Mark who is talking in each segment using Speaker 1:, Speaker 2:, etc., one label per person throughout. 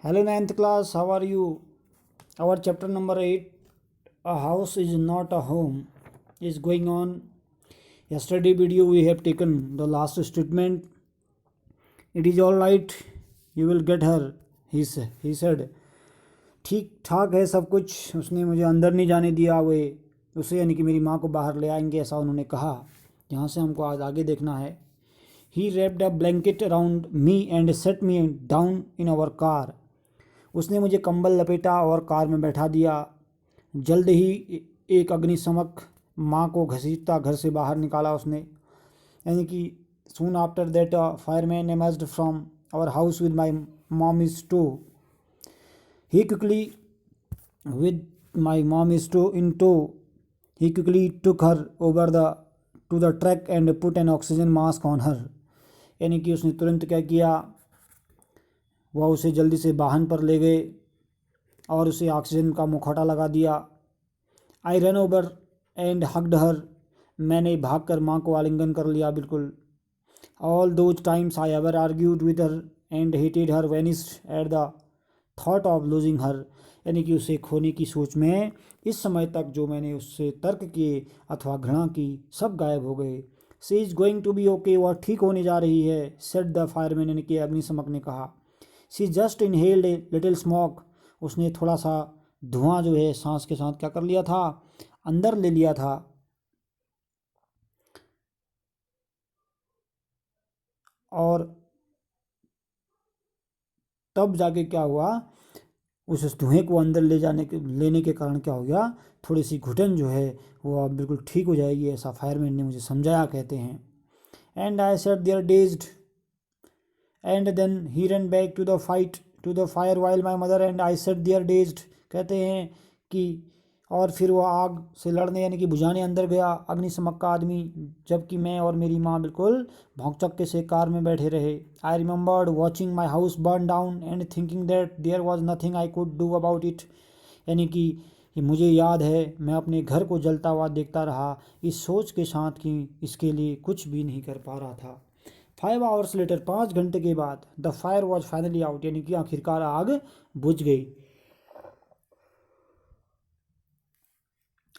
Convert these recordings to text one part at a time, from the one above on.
Speaker 1: Hello, ninth class. How are you? Our chapter number 8, A House is Not a Home, is going on. Yesterday video we have taken the last statement. It is all right. You will get her. He said. ठीक ठाक है सब कुछ. उसने मुझे अंदर नहीं जाने दिया. वे उसे यानी कि मेरी माँ को बाहर ले आएंगे ऐसा उन्होंने कहा. यहाँ से हमको आज आगे देखना है. He wrapped a blanket around me and set me down in our car. उसने मुझे कंबल लपेटा और कार में बैठा दिया. जल्द ही एक अग्निशमक माँ को घसीटता घर से बाहर निकाला उसने. यानी कि soon after that a fireman emerged from our house with my mommy's tow. He quickly with my mommy's tow in tow. He quickly took her over to the truck and put an oxygen mask on her. यानी कि उसने तुरंत क्या किया, वह उसे जल्दी से वाहन पर ले गए और उसे ऑक्सीजन का मुखौटा लगा दिया. I ran over and hugged her. मैंने भागकर माँ को आलिंगन कर लिया बिल्कुल. All those times I ever argued with her and hated her vanished at the thought of losing her. यानी कि उसे खोने की सोच में इस समय तक जो मैंने उससे तर्क किए अथवा घृणा की सब गायब हो गए. She is going to be okay. वह ठीक होने जा रही है. Said the fireman. यानी कि अग्निशमक ने कहा. She just inhaled a little smoke. उसने थोड़ा सा धुआं जो है सांस के साथ क्या कर लिया था, अंदर ले लिया था. और तब जाके क्या हुआ, उस धुएं को अंदर लेने के कारण क्या हो गया, थोड़ी सी घुटन जो है वो अब बिल्कुल ठीक हो जाएगी ऐसा फायरमैन ने मुझे समझाया कहते हैं. And I sat there dazed and then he ran back to the fire while my mother and I sat there dazed. कहते हैं कि और फिर वह आग से लड़ने यानी कि बुझाने अंदर गया अग्निशमक का आदमी, जबकि मैं और मेरी माँ बिल्कुल भौंकचक्के से कार में बैठे रहे. I remembered watching my house burn down and thinking that there was nothing I could do about it. यानी कि मुझे याद है मैं अपने घर को जलता हुआ देखता रहा इस सोच के साथ कि इसके लिए कुछ भी नहीं कर पा रहा था. 5 hours लेटर, 5 घंटे के बाद, the fire was finally out. यानी कि आखिरकार आग बुझ गई.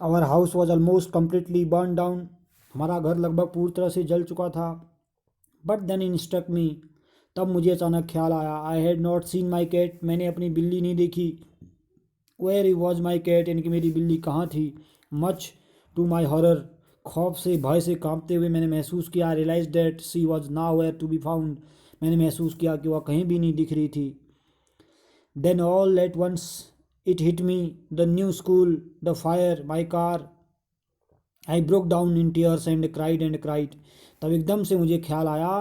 Speaker 1: Our house was almost completely burn down. हमारा घर लगभग पूरी तरह से जल चुका था. But then it struck me. तब मुझे अचानक ख्याल आया. I had not seen my cat. मैंने अपनी बिल्ली नहीं देखी. Where was my cat. यानी कि मेरी बिल्ली कहाँ थी. Much to my horror. खौफ से भय से कांपते हुए मैंने महसूस किया. I realize that she was nowhere to be found. मैंने महसूस किया कि वह कहीं भी नहीं दिख रही थी. Then all at once it hit me, the new school, the fire, my car. I broke down in tears and cried and cried. तब एकदम से मुझे ख्याल आया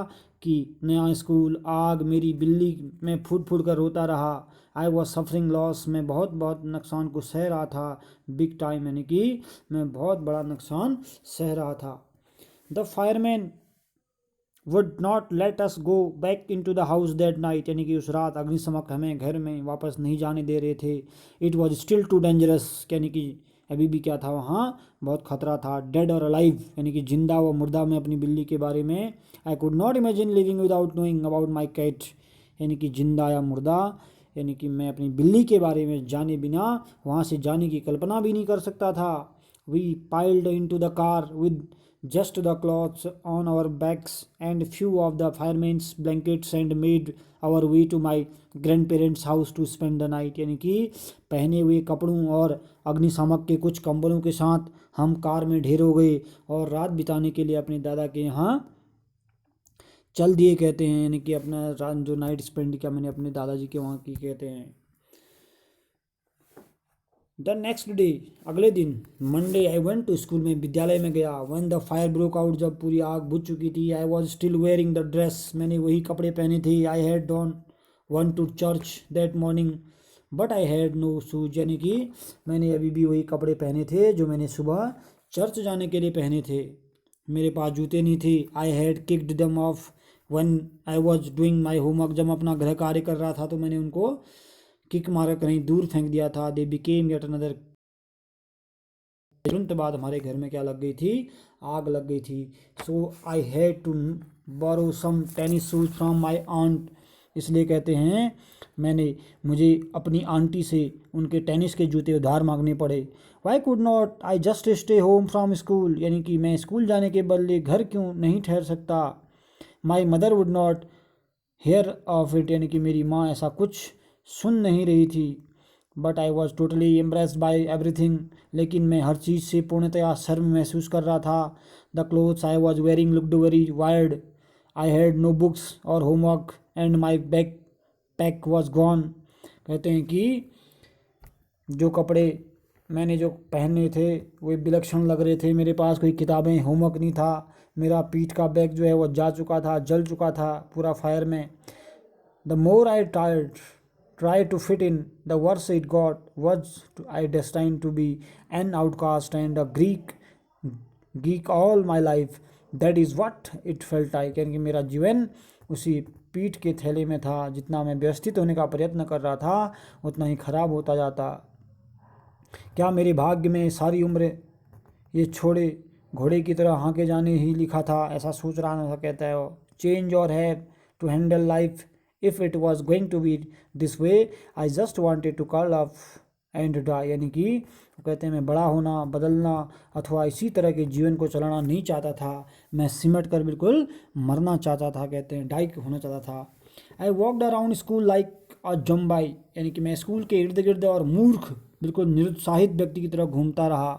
Speaker 1: कि नया स्कूल, आग, मेरी बिल्ली. मैं फूट फूट कर रोता रहा. I was suffering loss. मैं बहुत बहुत नुकसान को सह रहा था. Big time. यानी कि मैं बहुत बड़ा नुकसान सह रहा था. The fireman would not let us go back into the house that night. यानी कि उस रात अग्निशमक हमें घर में वापस नहीं जाने दे रहे थे. It was still too dangerous. यानी कि अभी भी क्या था वहाँ, बहुत खतरा था. डेड और अलाइव. यानी कि जिंदा व मुर्दा में अपनी बिल्ली के बारे में. I could not imagine living without knowing about my cat. यानी कि जिंदा या मुर्दा. यानी कि मैं अपनी बिल्ली के बारे में जाने बिना वहाँ से जाने की कल्पना भी नहीं कर सकता था. We piled into the car with just the clothes on our backs and few of the firemen's blankets and made our way to my grandparents house to spend the night. यानी कि पहने हुए कपड़ों और अग्निशामक के कुछ कंबलों के साथ हम कार में ढेर हो गए और रात बिताने के लिए अपने दादा के यहाँ चल दिए कहते हैं. यानी कि अपना रात जो नाइट स्पेंड किया मैंने अपने दादाजी के वहाँ की कहते हैं. The next day. अगले दिन, Monday, I went to school. में विद्यालय में गया. When the fire broke out. जब पूरी आग बुझ चुकी थी. I was still wearing the dress. मैंने वही कपड़े पहने थे. I had don one to church that morning but I had no shoes. यानी कि मैंने अभी भी वही कपड़े पहने थे जो मैंने सुबह चर्च जाने के लिए पहने थे. मेरे पास जूते नहीं थे. I had kicked them of one I was doing my homework. जब मैं अपना गृह कार्य कर रहा था तो मैंने उनको किक मारा कहीं दूर फेंक दिया था. They became yet another. तुरंत बाद हमारे घर में क्या लग गई थी, आग लग गई थी. So I had to borrow some tennis shoes from my aunt. इसलिए कहते हैं मुझे अपनी आंटी से उनके टेनिस के जूते उधार मांगने पड़े। Y could not I just stay home from school, यानी कि मैं स्कूल जाने के बदले घर क्यों नहीं ठहर सकता। My mother would not here of it, यानी कि मेरी माँ ऐसा कुछ सुन नहीं रही थी। But I was totally impressed by everything, लेकिन मैं हर चीज़ से पूर्णतया शर्म महसूस कर रहा था। The clothes I was wearing looked very weird, I had no books और homework and my backpack was gone. कहते हैं कि जो कपड़े मैंने जो पहने थे वे विलक्षण लग रहे थे, मेरे पास कोई किताबें, होमवर्क नहीं था, मेरा पीठ का बैग जो है वो जा चुका था, जल चुका था पूरा फायर में। The more I try to fit in, the worse it got. I destined to be an outcast and a geek all my life. That is what it felt like. यानी कि मेरा जीवन उसी पीठ के थैले में था। जितना मैं व्यवस्थित होने का प्रयत्न कर रहा था उतना ही खराब होता जाता। क्या मेरे भाग्य में सारी उम्र ये छोड़े घोड़े की तरह हाँके जाने ही लिखा था, ऐसा सोच रहा था। कहता है वो, चेंज और have to handle life if it was going to be this way I just wanted to curl up and die. यानी कि कहते हैं मैं बड़ा होना, बदलना अथवा इसी तरह के जीवन को चलाना नहीं चाहता था, मैं सिमट कर बिल्कुल मरना चाहता था। कहते हैं डाई होना चाहता था। I walked around school like a zombie, यानी कि मैं स्कूल के इर्द गिर्द और मूर्ख बिल्कुल निरुत्साहित व्यक्ति की तरह घूमता रहा।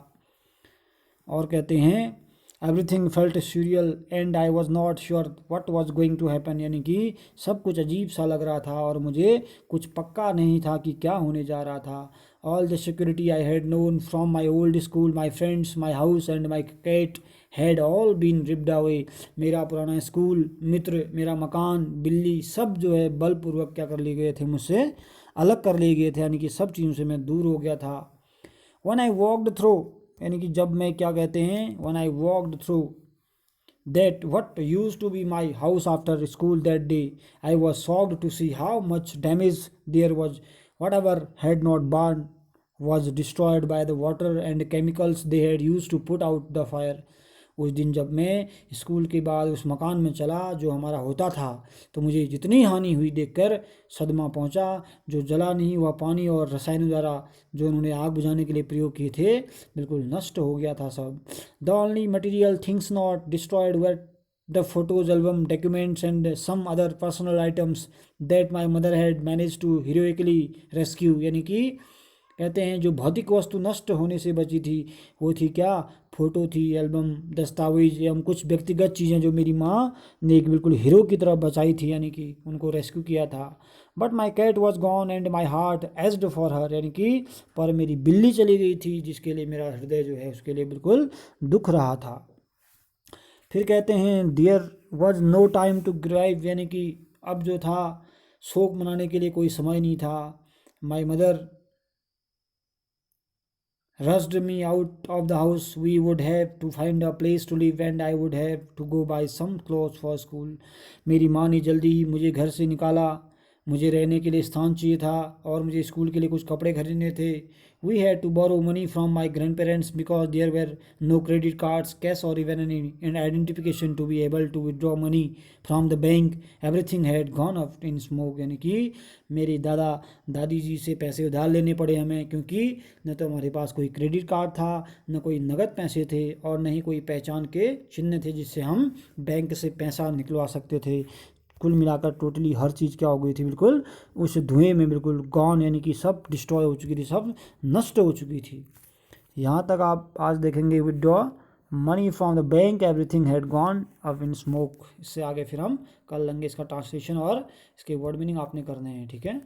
Speaker 1: और कहते हैं everything felt surreal and I was not sure what was going to happen, यानी कि सब कुछ अजीब सा लग रहा था और मुझे कुछ पक्का नहीं था कि क्या होने जा रहा था। All the security I had known from my old school, my friends, my house and my cat had all been ripped away. मेरा पुराना स्कूल, मित्र, मेरा मकान, बिल्ली, सब जो है बलपूर्वक क्या कर लिए गए थे, मुझसे अलग कर लिए गए थे, यानी कि सब चीज़ों से मैं दूर हो गया था। वन आई वॉकड थ्रू, यानी कि जब मैं क्या कहते हैं, one I walked through that what used to be my house after school that day, I was shocked to see how much damage there was. Whatever had not burned was destroyed by the water and chemicals they had used to put out the fire. उस दिन जब मैं school के बाद उस मकान में चला जो हमारा होता था, तो मुझे जितनी हानि हुई देखकर सदमा पहुंचा। जो जला नहीं हुआ पानी और रसायनों द्वारा जो उन्होंने आग बुझाने के लिए प्रयोग किए थे बिल्कुल नष्ट हो गया था सब। The only material things not destroyed were the photos, album, documents and some other personal items that my mother had manage to heroically rescue. यानी कि कहते हैं जो भौतिक वस्तु नष्ट होने से बची थी वो थी क्या, फ़ोटो थी, एल्बम, दस्तावेज एवं कुछ व्यक्तिगत चीज़ें जो मेरी माँ ने एक बिल्कुल हीरो की तरह बचाई थी, यानी कि उनको रेस्क्यू किया था। But my cat was gone and my heart ached for her, यानी कि पर मेरी बिल्ली चली गई थी जिसके लिए मेरा हृदय जो है उसके लिए बिल्कुल दुख रहा था। फिर कहते हैं there was no time to grieve, यानी कि अब जो था शोक मनाने के लिए कोई समय नहीं था। My mother rushed me out of the house. We would have to find a place to live and I would have to go buy some clothes for school. मेरी माँ ने जल्दी ही मुझे घर से निकाला, मुझे रहने के लिए स्थान चाहिए था और मुझे स्कूल के लिए कुछ कपड़े खरीदने थे। We had to borrow money from my grandparents because there were no credit cards, cash or even an identification to be able to withdraw money from the bank. Everything had gone up in smoke, यानी कि मेरे दादा दादी जी से पैसे उधार लेने पड़े हमें, क्योंकि न तो हमारे पास कोई क्रेडिट कार्ड था, न कोई नगद पैसे थे और न ही कोई पहचान के चिन्ह थे जिससे हम बैंक से पैसा निकलवा सकते थे। कुल मिलाकर टोटली हर चीज़ क्या हो गई थी, बिल्कुल उस धुएं में बिल्कुल गॉन, यानी कि सब डिस्ट्रॉय हो चुकी थी, सब नष्ट हो चुकी थी। यहाँ तक आप आज देखेंगे withdraw money from the bank, everything had gone up in smoke. इससे आगे फिर हम कर लेंगे इसका ट्रांसलेशन और इसके वर्ड मीनिंग आपने करने हैं, ठीक है।